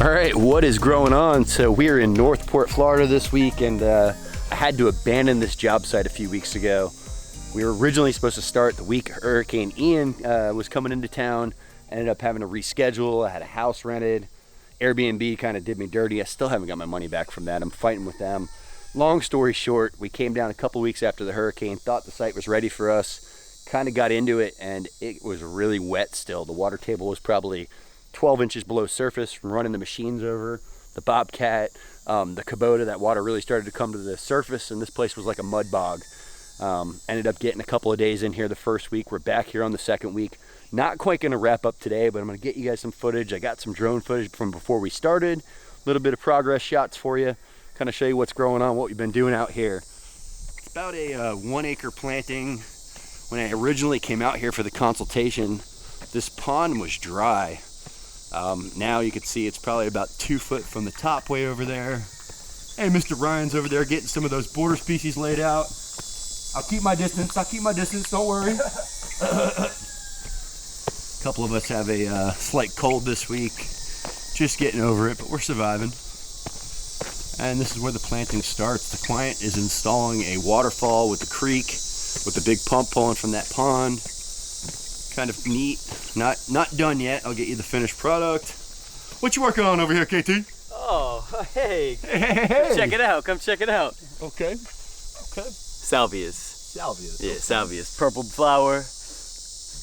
All right, what is growing on? So we're in Northport, Florida this week, and I had to abandon this job site a few weeks ago. We were originally supposed to start the week Hurricane Ian was coming into town. Ended up having to reschedule. I had a house rented. Airbnb kind of did me dirty. I still haven't got my money back from that. I'm fighting with them. Long story short, we came down a couple weeks after the hurricane, thought the site was ready for us, kind of got into it, and it was really wet still. The water table was probably 12 inches below surface from running the machines over. The Bobcat, the Kubota, that water really started to come to the surface, and this place was like a mud bog. Ended up getting a couple of days in here the first week. We're back here on the second week. Not quite going to wrap up today, but I'm going to get you guys some footage. I got some drone footage from before we started, a little bit of progress shots for you, kind of show you what's growing on, what we've been doing out here. It's about a 1 acre planting. When I originally came out here for the consultation, this pond was dry. Now you can see it's probably about 2 foot from the top way over there. Hey, Mr. Ryan's over there getting some of those border species laid out. I'll keep my distance, don't worry. A couple of us have a slight cold this week, just getting over it, but we're surviving. And this is where the planting starts. The client is installing a waterfall with the creek, with the big pump pulling from that pond. Kind of neat. Not done yet. I'll get you the finished product. What you working on over here, KT? Oh, hey. Hey. Come check it out. Okay. Salvias. Salvias. Yeah, salvias. Purple flower,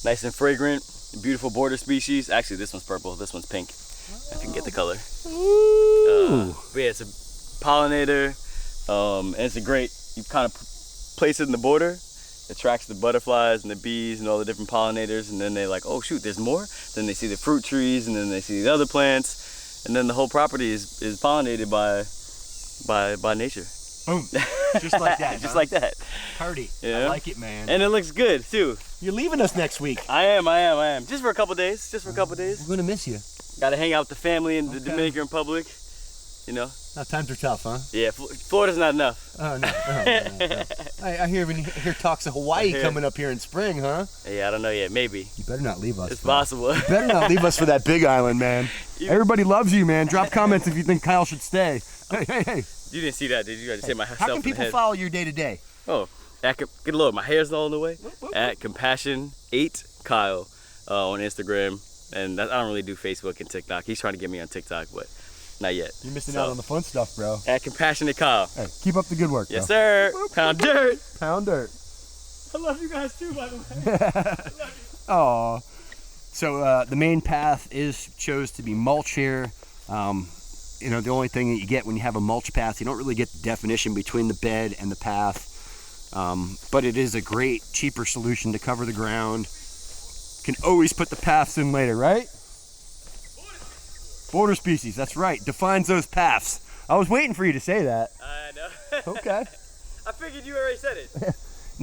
nice and fragrant. Beautiful border species. Actually, this one's purple, this one's pink. If you can get the color. Ooh. But yeah, it's a pollinator, and it's a great, you kind of place it in the border, attracts the butterflies and the bees and all the different pollinators, and then they're like, oh shoot, there's more. Then they see the fruit trees, and then they see the other plants, and then the whole property is pollinated by nature. Boom. Just like that. Just like that. Party. Yeah. I like it, man. And it looks good too. You're leaving us next week. I am. Just for a couple days. We're gonna miss you. Gotta hang out with the family in the Dominican Republic. You know. Now times are tough, huh? Yeah, Florida's not enough. Oh no. I hear talks of Hawaii coming up here in spring, huh? Yeah, I don't know yet. Maybe. You better not leave us. It's possible. You better not leave us for that big island, man. Everybody loves you, man. Drop comments if you think Kyle should stay. Hey. You didn't see that, did you? I just hit myself How can in the people head. follow your day to day? Oh, good lord, my hair's all in the way. At Compassion8Kyle on Instagram, and I don't really do Facebook and TikTok. He's trying to get me on TikTok, but not yet. You're missing out on the fun stuff, bro. At Compassionate Hey, keep up the good work, bro. Yes, sir. Pound dirt. Pound dirt. I love you guys too, by the way. Aw. So the main path chose to be mulch here. You know, the only thing that you get when you have a mulch path, you don't really get the definition between the bed and the path. But it is a great, cheaper solution to cover the ground. Can always put the paths in later, right? Border species, that's right. Defines those paths. I was waiting for you to say that. I know. Okay. I figured you already said it.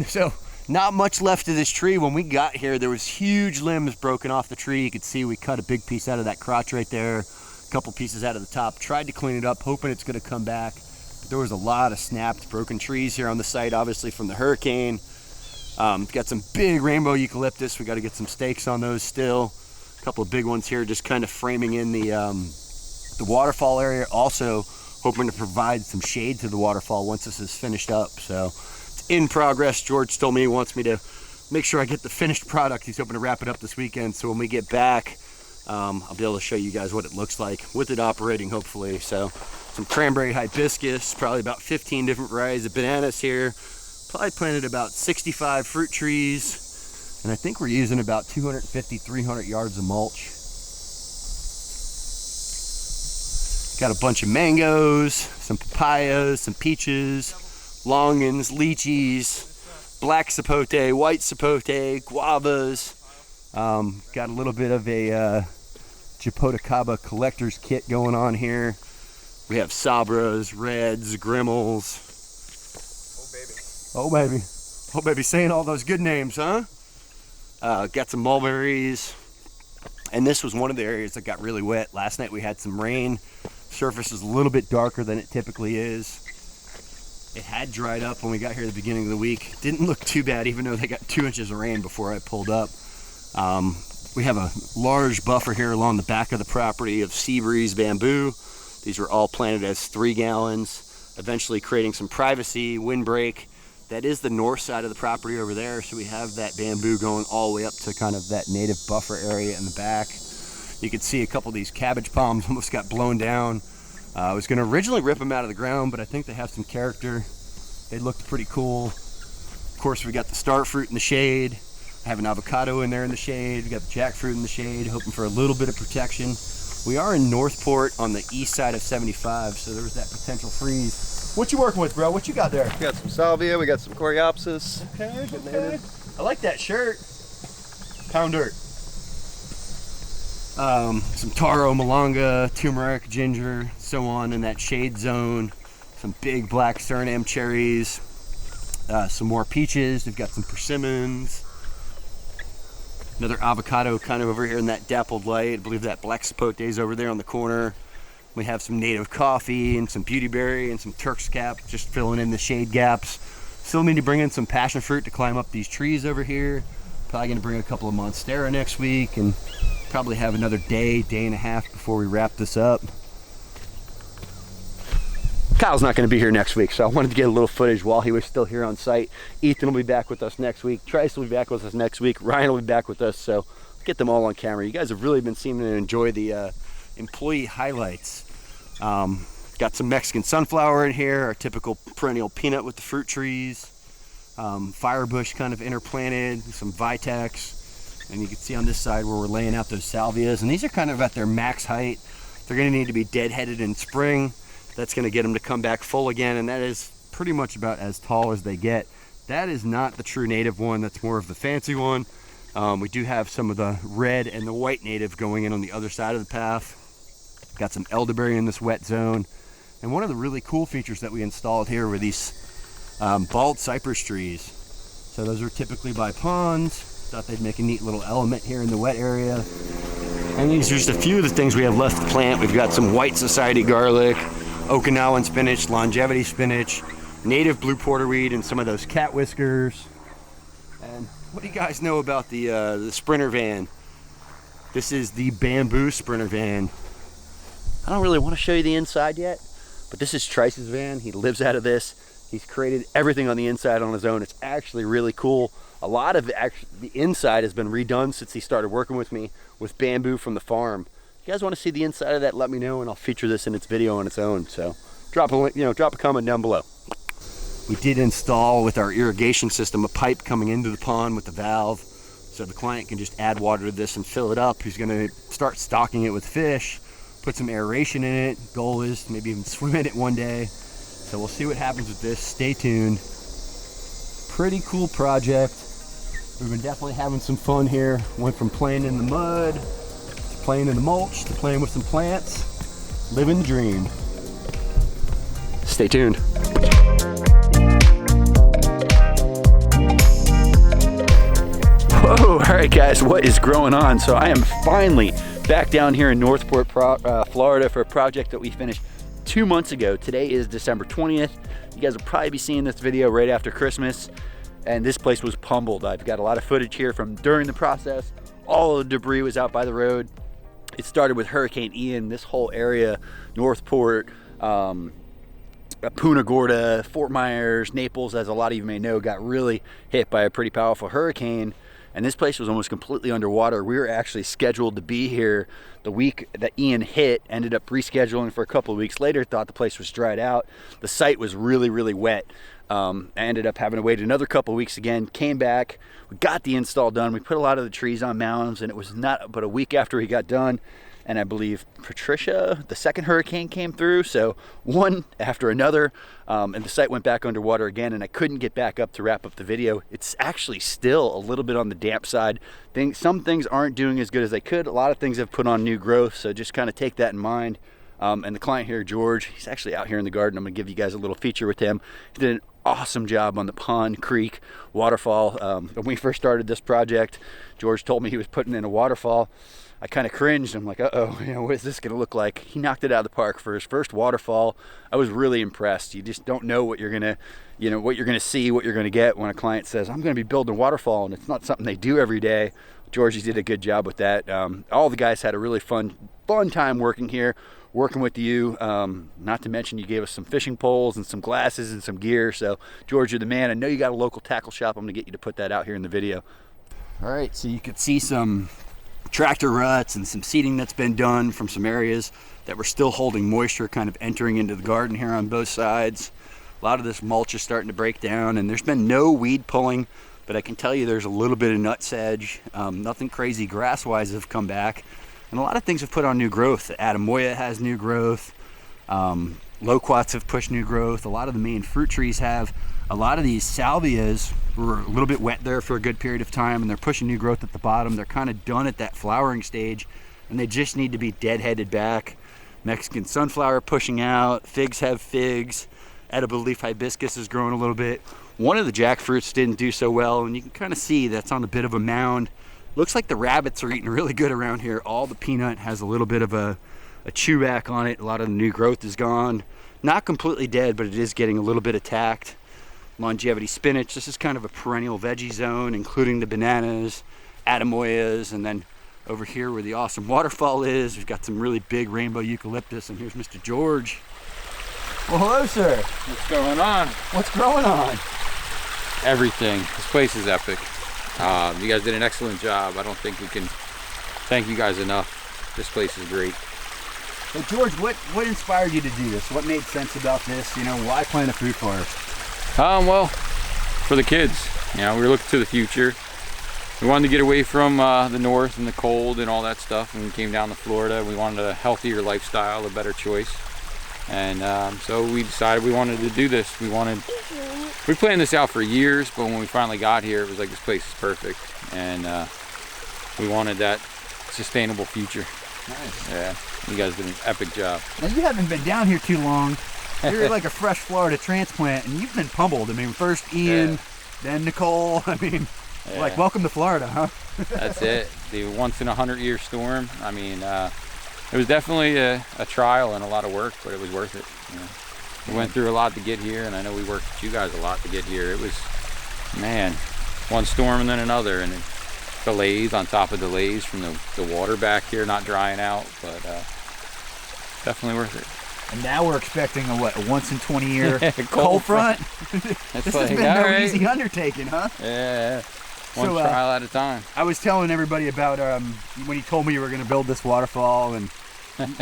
So, not much left of this tree. When we got here, there was huge limbs broken off the tree. You could see we cut a big piece out of that crotch right there. Couple pieces out of the top. Tried to clean it up, hoping it's going to come back. But there was a lot of snapped, broken trees here on the site, obviously from the hurricane. Got some big rainbow eucalyptus. We got to get some stakes on those still. A couple of big ones here, just kind of framing in the waterfall area. Also hoping to provide some shade to the waterfall once this is finished up. So it's in progress. George told me he wants me to make sure I get the finished product. He's hoping to wrap it up this weekend. So when we get back, I'll be able to show you guys what it looks like with it operating, hopefully. So some cranberry hibiscus, probably about 15 different varieties of bananas here. Probably planted about 65 fruit trees, and I think we're using about 250, 300 yards of mulch. Got a bunch of mangoes, some papayas, some peaches, longans, lychees, black sapote, white sapote, guavas. Got a little bit of a Jopotacaba collector's kit going on here. We have Sabras, Reds, Grimmels. Oh baby, saying all those good names, huh? Got some mulberries. And this was one of the areas that got really wet. Last night we had some rain. Surface is a little bit darker than it typically is. It had dried up when we got here at the beginning of the week. Didn't look too bad, even though they got 2 inches of rain before I pulled up. We have a large buffer here along the back of the property of sea breeze bamboo. These were all planted as 3 gallons, eventually creating some privacy, windbreak. That is the north side of the property over there, so we have that bamboo going all the way up to kind of that native buffer area in the back. You can see a couple of these cabbage palms almost got blown down. I was going to originally rip them out of the ground, but I think they have some character. They looked pretty cool. Of course, we got the star fruit in the shade. I have an avocado in there in the shade. We got the jackfruit in the shade, hoping for a little bit of protection. We are in Northport on the east side of 75, so there was that potential freeze. What you working with, bro? What you got there? We got some salvia, we got some coreopsis. Okay. I like that shirt. Pound dirt. Some taro, malanga, turmeric, ginger, so on in that shade zone. Some big black Suriname cherries. Some more peaches. We've got some persimmons. Another avocado kind of over here in that dappled light. I believe that black sapote is over there on the corner. We have some native coffee and some beautyberry and some Turk's cap, just filling in the shade gaps. Still need to bring in some passion fruit to climb up these trees over here. Probably gonna bring a couple of monstera next week and probably have another day and a half before we wrap this up. Kyle's not going to be here next week, so I wanted to get a little footage while he was still here on site. Ethan will be back with us next week. Trice will be back with us next week. Ryan will be back with us, so let's get them all on camera. You guys have really been seeming to enjoy the employee highlights. Got some Mexican sunflower in here, our typical perennial peanut with the fruit trees. Firebush kind of interplanted, some vitex. And you can see on this side where we're laying out those salvias. And these are kind of at their max height. They're going to need to be deadheaded in spring. That's going to get them to come back full again, and that is pretty much about as tall as they get. That is not the true native one. That's more of the fancy one. We do have some of the red and the white native going in on the other side of the path. Got some elderberry in this wet zone. And one of the really cool features that we installed here were these bald cypress trees. So those are typically by ponds. Thought they'd make a neat little element here in the wet area. And these are just a few of the things we have left to plant. We've got some white society garlic, Okinawan spinach, longevity spinach, native blue porterweed, and some of those cat whiskers. And what do you guys know about the Sprinter van? This is the bamboo Sprinter van. I don't really want to show you the inside yet, but this is Trice's van. He lives out of this. He's created everything on the inside on his own. It's actually really cool. A lot of the inside has been redone since he started working with me with bamboo from the farm. If you guys want to see the inside of that, let me know, and I'll feature this in its video on its own. So drop a link, drop a comment down below. We did install with our irrigation system a pipe coming into the pond with the valve, so the client can just add water to this and fill it up. He's going to start stocking it with fish, put some aeration in it. Goal is to maybe even swim in it one day. So we'll see what happens with this. Stay tuned. Pretty cool project. We've been definitely having some fun here. Went from playing in the mud to playing in the mulch to playing with some plants. Living the dream. Stay tuned. Whoa, all right guys, what is growing on? So I am finally back down here in Northport, Florida for a project that we finished 2 months ago. Today is December 20th. You guys will probably be seeing this video right after Christmas. And this place was pummeled. I've got a lot of footage here from during the process. All of the debris was out by the road. It started with Hurricane Ian. This whole area, Northport, Punta Gorda, Fort Myers, Naples, as a lot of you may know, got really hit by a pretty powerful hurricane. And this place was almost completely underwater. We were actually scheduled to be here the week that Ian hit, ended up rescheduling for a couple of weeks later, thought the place was dried out. The site was really, really wet. I ended up having to wait another couple of weeks again, came back, we got the install done. We put a lot of the trees on mounds, and it was not but a week after we got done. And I believe Patricia, the second hurricane, came through. So one after another, and the site went back underwater again, and I couldn't get back up to wrap up the video. It's actually still a little bit on the damp side. Some things aren't doing as good as they could. A lot of things have put on new growth, so just kind of take that in mind. And the client here, George, he's actually out here in the garden. I'm gonna give you guys a little feature with him. He did an awesome job on the pond, creek, waterfall. When we first started this project, George told me he was putting in a waterfall. I kind of cringed. I'm like, uh-oh, what is this gonna look like? He knocked it out of the park for his first waterfall. I was really impressed. You just don't know what you're gonna, what you're gonna see, what you're gonna get when a client says, I'm gonna be building a waterfall, and it's not something they do every day. I'll Georgie did a good job with that. All the guys had a really fun time working here, working with you. Not to mention you gave us some fishing poles and some glasses and some gear. So George, you're the man. I know you got a local tackle shop. I'm gonna get you to put that out here in the video. All right, so you could see some tractor ruts and some seeding that's been done from some areas that were still holding moisture kind of entering into the garden here on both sides. A lot of this mulch is starting to break down, and there's been no weed pulling, but I can tell you there's a little bit of nutsedge. Nothing crazy grass-wise have come back, and a lot of things have put on new growth. The Adamoya has new growth. Loquats have pushed new growth. A lot of the main fruit trees have. A lot of these salvias were a little bit wet there for a good period of time, and they're pushing new growth at the bottom. They're kind of done at that flowering stage, and they just need to be deadheaded back. Mexican sunflower pushing out. Figs have figs. Edible leaf hibiscus is growing a little bit. One of the jackfruits didn't do so well, and you can kind of see that's on a bit of a mound. Looks like the rabbits are eating really good around here. All the peanut has a little bit of a chew back on it. A lot of the new growth is gone. Not completely dead, but it is getting a little bit attacked. Longevity spinach, this is kind of a perennial veggie zone, including the bananas, Adamoyas, and then over here where the awesome waterfall is, we've got some really big rainbow eucalyptus, and here's Mr. George. Well, hello, sir. What's going on? What's growing on? Everything. This place is epic. You guys did an excellent job. I don't think we can thank you guys enough. This place is great. So George, what inspired you to do this? What made sense about this? You know, why plant a fruit forest? Well, for the kids. You know, we were looking to the future. We wanted to get away from the north and the cold and all that stuff, and we came down to Florida. We wanted a healthier lifestyle, a better choice. And so we decided we wanted to do this. We planned this out for years, but when we finally got here, it was like, this place is perfect. And we wanted that sustainable future. Nice. Yeah, you guys did an epic job. Now, you haven't been down here too long. You're like a fresh Florida transplant, and you've been pummeled. I mean, first Ian, then Nicole. I mean, like, welcome to Florida, huh? That's it. The once in a 100-year storm. I mean, it was definitely a trial and a lot of work, but it was worth it. You know, we went through a lot to get here, and I know we worked with you guys a lot to get here. It was, man, one storm and then another, and delays on top of delays from the water back here not drying out, but definitely worth it. And now we're expecting a once in 20-year cold front. This has been no easy undertaking, huh? Yeah. One trial at a time. I was telling everybody about when you told me you were going to build this waterfall, and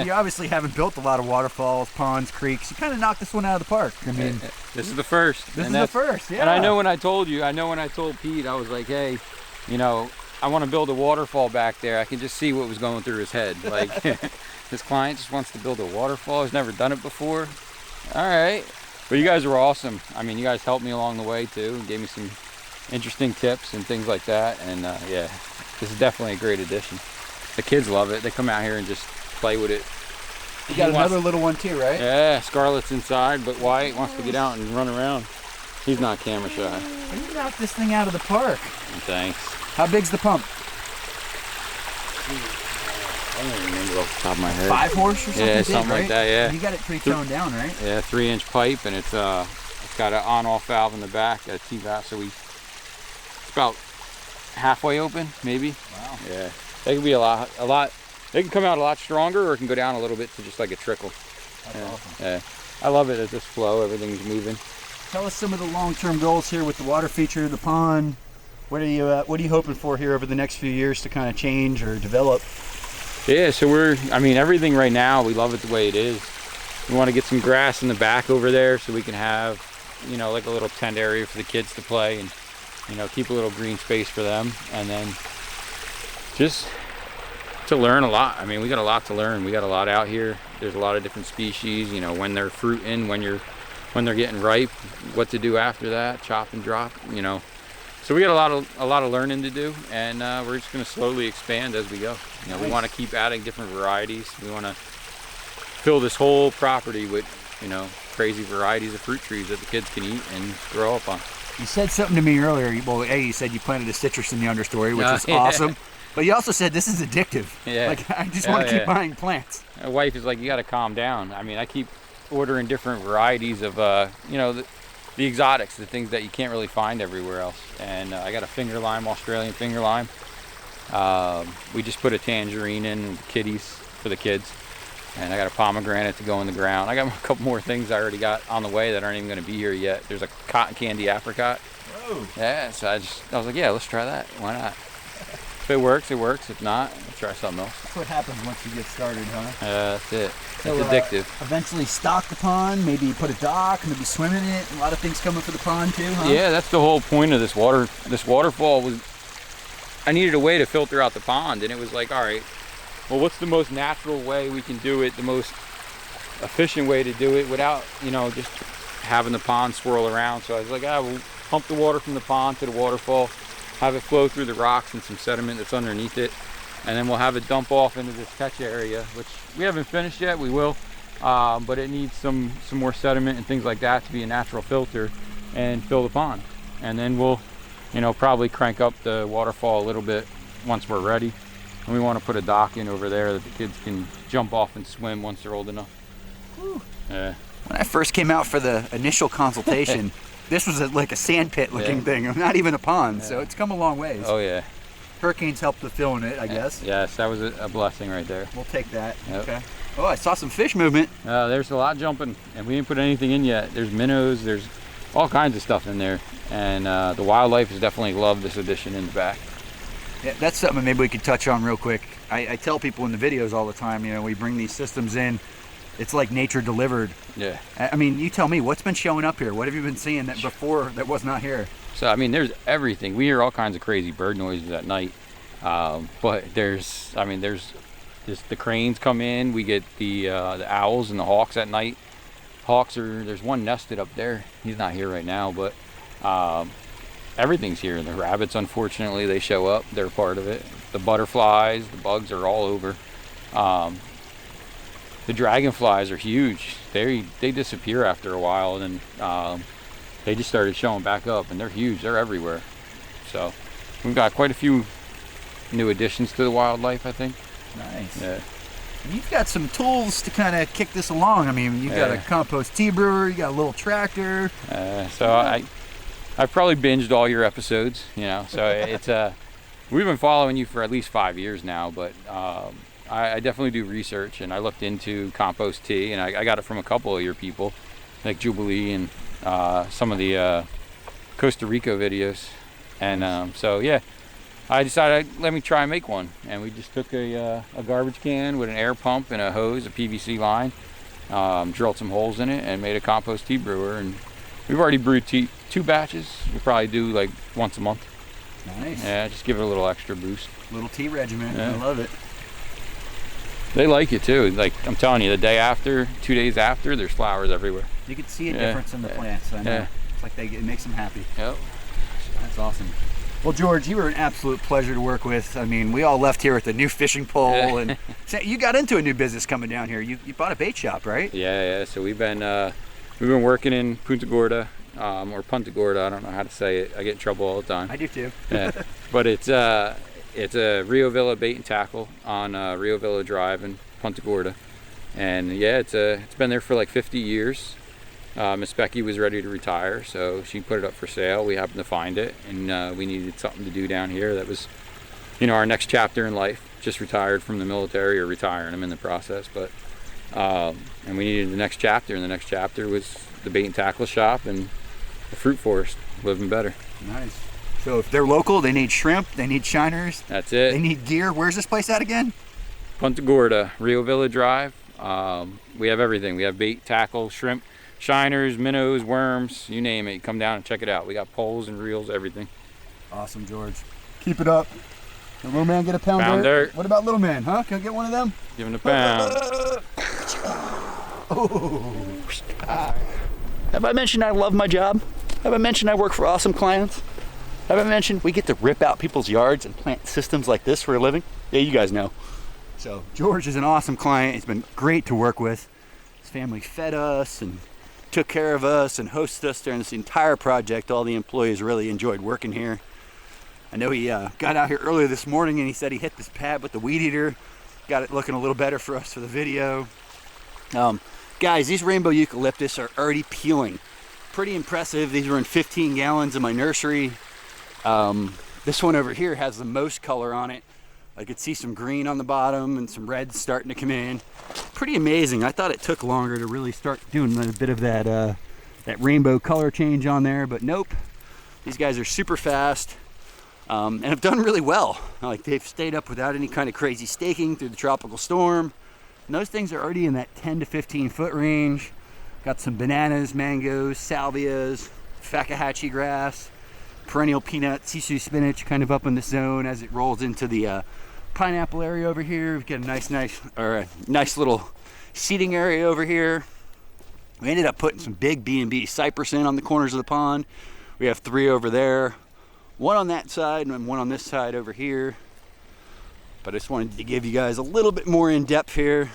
you obviously haven't built a lot of waterfalls, ponds, creeks. You kind of knocked this one out of the park. I mean, this is the first. This is the first, yeah. And I know when I told Pete, I was like, hey, you know, I want to build a waterfall back there. I can just see what was going through his head. Like, this client just wants to build a waterfall. He's never done it before. All right. But you guys were awesome. I mean, you guys helped me along the way too, and gave me some interesting tips and things like that. And yeah, this is definitely a great addition. The kids love it. They come out here and just play with it. You got another little one too, right? Yeah, Scarlett's inside, but Wyatt wants to get out and run around. He's not camera shy. You knocked this thing out of the park. Thanks. How big's the pump? I don't remember off the top of my head. 5 horse or something? Yeah, big, something right? like that, yeah. You got it pretty toned down, right? Yeah, 3-inch pipe, and it's got an on-off valve in the back, a T-valve, so it's about halfway open, maybe. Wow. Yeah, they can be a lot. They can come out a lot stronger, or it can go down a little bit to just like a trickle. That's awesome. Yeah, I love it at this flow. Everything's moving. Tell us some of the long-term goals here with the water feature, the pond. What are you hoping for here over the next few years to kind of change or develop? Yeah, so everything right now, we love it the way it is. We want to get some grass in the back over there so we can have, you know, like a little tent area for the kids to play, and, you know, keep a little green space for them. And then just to learn a lot. I mean, we got a lot to learn. We got a lot out here. There's a lot of different species, you know, when they're fruiting, when they're getting ripe, what to do after that, chop and drop, you know. So we got a lot of learning to do, and we're just going to slowly expand as we go. You know, we want to keep adding different varieties. We want to fill this whole property with, you know, crazy varieties of fruit trees that the kids can eat and grow up on. You said something to me earlier. Well, you said you planted a citrus in the understory, which is awesome. But you also said this is addictive. Yeah. Like, I just want to keep buying plants. My wife is like, you got to calm down. I mean, I keep ordering different varieties of, you know, the exotics, the things that you can't really find everywhere else. And I got a finger lime, Australian finger lime. We just put a tangerine in with the kitties for the kids. And I got a pomegranate to go in the ground. I got a couple more things I already got on the way that aren't even going to be here yet. There's a cotton candy apricot. Whoa. Yeah, so I was like, yeah, let's try that. Why not? If it works, it works. If not, we'll try something else. That's what happens once you get started, huh? That's it. So, it's addictive. Eventually stock the pond, maybe put a dock, maybe swim in it. A lot of things coming for the pond too, huh? Yeah, that's the whole point of this waterfall was I needed a way to filter out the pond, and it was like, all right, well, what's the most natural way we can do it, the most efficient way to do it without, just having the pond swirl around. So I was like, we'll pump the water from the pond to the waterfall, have it flow through the rocks and some sediment that's underneath it, and then we'll have it dump off into this catch area, which we haven't finished yet. We will, but it needs some more sediment and things like that to be a natural filter and fill the pond. And then we'll, probably crank up the waterfall a little bit once we're ready. And we want to put a dock in over there that the kids can jump off and swim once they're old enough. Yeah. When I first came out for the initial consultation, this was like a sand pit looking thing, not even a pond. So it's come a long ways. Oh yeah. Hurricanes helped with filling it, I guess. Yes, that was a blessing right there. We'll take that. Yep. Okay. Oh, I saw some fish movement. There's a lot jumping, and we didn't put anything in yet. There's minnows, there's all kinds of stuff in there, and the wildlife has definitely loved this addition in the back. Yeah, that's something maybe we could touch on real quick. I tell people in the videos all the time, we bring these systems in. It's like nature delivered. Yeah. I mean, you tell me, what's been showing up here? What have you been seeing that before that was not here? So, I mean, there's everything. We hear all kinds of crazy bird noises at night. But there's just the cranes come in. We get the owls and the hawks at night. There's one nested up there. He's not here right now, but everything's here. The rabbits, unfortunately, they show up. They're part of it. The butterflies, the bugs are all over. The dragonflies are huge. They disappear after a while, and then they just started showing back up, and they're huge. They're everywhere. So we've got quite a few new additions to the wildlife, I think. Nice. Yeah. And you've got some tools to kind of kick this along. I mean, you've got a compost tea brewer, you got a little tractor. I've probably binged all your episodes, so it's we've been following you for at least 5 years now, but I definitely do research, and I looked into compost tea, and I got it from a couple of your people, like Jubilee and some of the Costa Rica videos. And so yeah, I decided let me try and make one, and we just took a garbage can with an air pump and a hose, a PVC line, drilled some holes in it, and made a compost tea brewer. And we've already brewed 2 batches. We'll probably do like once a month. Nice. Yeah, just give it a little extra boost. Little tea regimen. Yeah. I love it. They like it too. Like I'm telling you, the day after, 2 days after, there's flowers everywhere. You can see a difference in the plants. I know. Yeah. It's like it makes them happy. Yep. That's awesome. Well, George, you were an absolute pleasure to work with. I mean, we all left here with a new fishing pole, and so you got into a new business coming down here. You bought a bait shop, right? Yeah. So we've been working in Punta Gorda, or Punta Gorda. I don't know how to say it. I get in trouble all the time. I do too. Yeah. But it's a Rio Villa bait and tackle on Rio Villa Drive in Punta Gorda, and yeah, it's been there for like 50 years. Miss Becky was ready to retire, so she put it up for sale. We happened to find it, and we needed something to do down here that was, our next chapter in life. Just retired from the military, or retiring. I'm in the process, but and we needed the next chapter, and the next chapter was the bait and tackle shop and the fruit forest, living better. Nice. So if they're local, they need shrimp, they need shiners. That's it. They need gear. Where's this place at again? Punta Gorda, Rio Villa Drive. We have everything. We have bait, tackle, shrimp, shiners, minnows, worms, you name it. You come down and check it out. We got poles and reels, everything. Awesome, George. Keep it up. Can little man get a pound dirt? What about little man, huh? Can I get one of them? Give him a pound. Have I mentioned I love my job? Have I mentioned I work for awesome clients? Have I mentioned we get to rip out people's yards and plant systems like this for a living? Yeah, you guys know. So George is an awesome client. He's been great to work with. His family fed us and took care of us and hosted us during this entire project. All the employees really enjoyed working here. I know he got out here earlier this morning, and he said he hit this pad with the weed eater. Got it looking a little better for us for the video. Guys, these rainbow eucalyptus are already peeling. Pretty impressive. These were in 15 gallons in my nursery. This one over here has the most color on it. I could see some green on the bottom and some reds starting to come in. Pretty amazing. I thought it took longer to really start doing a bit of that rainbow color change on there, but nope. These guys are super fast and have done really well. Like, they've stayed up without any kind of crazy staking through the tropical storm. And those things are already in that 10 to 15 foot range. Got some bananas, mangoes, salvias, fakahatchee grass, perennial peanut, sisu spinach kind of up in the zone as it rolls into the pineapple area over here. We've got a nice little seating area over here. We ended up putting some big B&B cypress in on the corners of the pond. We have 3 over there, 1 on that side and 1 on this side over here. But I just wanted to give you guys a little bit more in depth here,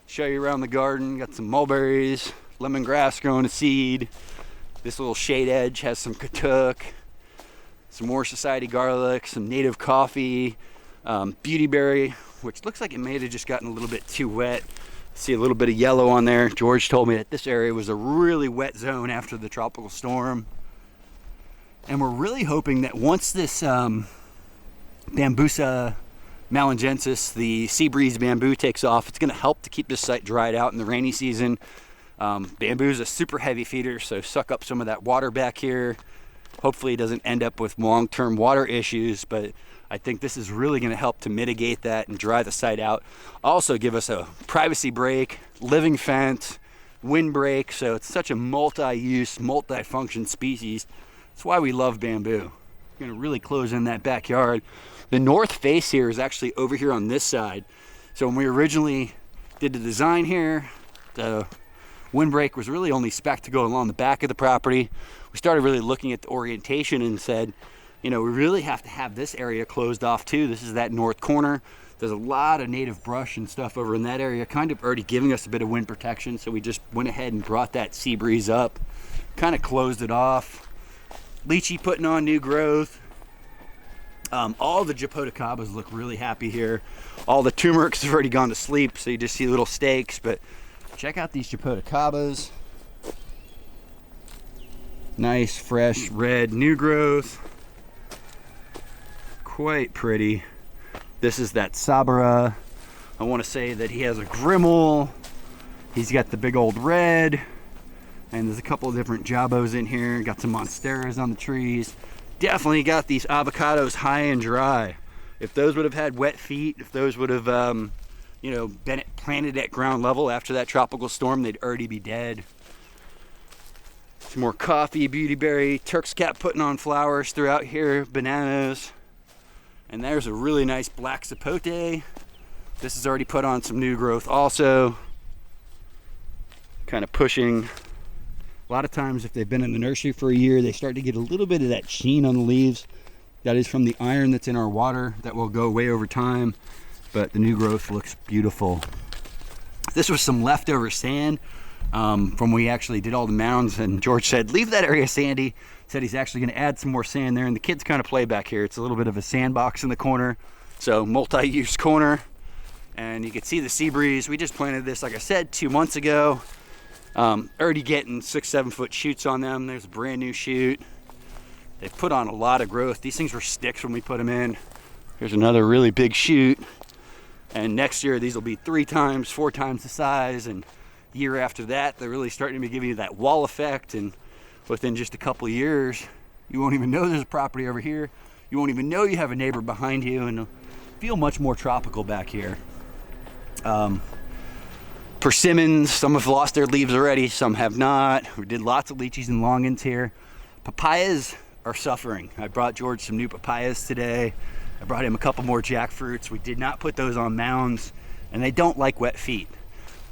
show you around the garden. Got some mulberries, lemongrass growing to seed. This little shade edge has some katuk, some more society garlic, some native coffee, beautyberry, which looks like it may have just gotten a little bit too wet. See a little bit of yellow on there. George told me that this area was a really wet zone after the tropical storm. And we're really hoping that once this Bambusa malingensis, the sea breeze bamboo, takes off, it's going to help to keep this site dried out in the rainy season. Bamboo is a super heavy feeder, so suck up some of that water back here. Hopefully it doesn't end up with long-term water issues, but I think this is really going to help to mitigate that and dry the site out. Also give us a privacy break, living fence, windbreak, so it's such a multi-use, multi-function species. That's why we love bamboo. We're going to really close in that backyard. The north face here is actually over here on this side. So when we originally did the design here, the windbreak was really only spec'd to go along the back of the property. We started really looking at the orientation and said, you know, we really have to have this area closed off too. This is that north corner. There's a lot of native brush and stuff over in that area, kind of already giving us a bit of wind protection. So we just went ahead and brought that sea breeze up, kind of closed it off. Lychee putting on new growth. All the Japoticabas look really happy here. All the turmerics have already gone to sleep, so you just see little stakes, but check out these Japoticabas. Nice, fresh, red, new growth. Quite pretty. This is that Sabara. I want to say that he has a Grimmel. He's got the big old red. And there's a couple of different Jabos in here. Got some Monsteras on the trees. Definitely got these avocados high and dry. If those would have had wet feet, if those would have, you know, been planted at ground level after that tropical storm, they'd already be dead. Some more coffee, beautyberry, Turk's cap putting on flowers throughout here, bananas. And there's a really nice black sapote. This has already put on some new growth also. Kind of pushing. A lot of times if they've been in the nursery for a year, they start to get a little bit of that sheen on the leaves. That is from the iron that's in our water that will go away over time, but the new growth looks beautiful. This was some leftover sand from when we actually did all the mounds, and George said, leave that area sandy. Said he's actually gonna add some more sand there, and the kids kind of play back here. It's a little bit of a sandbox in the corner, so multi-use corner. And you can see the sea breeze. We just planted this, like I said, 2 months ago. Already getting 6-7 foot shoots on them. There's a brand new shoot. They've put on a lot of growth. These things were sticks when we put them in. Here's another really big shoot. And next year, these will be 3 times, 4 times the size. And the year after that, they're really starting to give you that wall effect. And within just a couple of years, you won't even know there's a property over here. You won't even know you have a neighbor behind you, and it'll feel much more tropical back here. Persimmons, some have lost their leaves already, some have not. We did lots of lychees and longans here. Papayas are suffering. I brought George some new papayas today. I brought him a couple more jackfruits. We did not put those on mounds, and they don't like wet feet.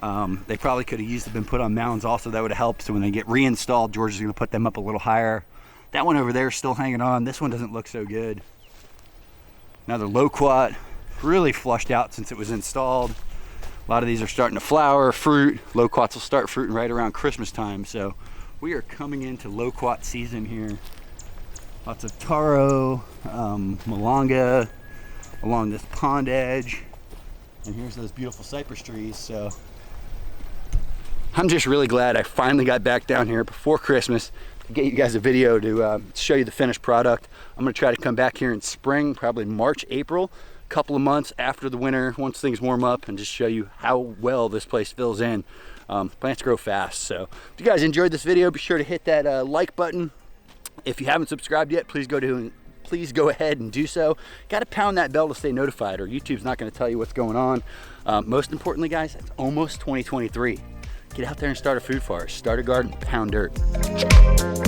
They probably could have used to been put on mounds also. That would have helped. So when they get reinstalled, George is going to put them up a little higher. That one over there is still hanging on. This one doesn't look so good. Another loquat, really flushed out since it was installed. A lot of these are starting to flower, fruit. Loquats will start fruiting right around Christmas time. So we are coming into loquat season here. Lots of taro, malanga along this pond edge. And here's those beautiful cypress trees. So I'm just really glad I finally got back down here before Christmas to get you guys a video to show you the finished product. I'm gonna try to come back here in spring, probably March, April, couple of months after the winter, once things warm up, and just show you how well this place fills in. Plants grow fast. So if you guys enjoyed this video, be sure to hit that like button. If you haven't subscribed yet, please go ahead and do so. Got to pound that bell to stay notified, or YouTube's not going to tell you what's going on. Most importantly, guys, it's almost 2023. Get out there and start a food forest, start a garden, pound dirt.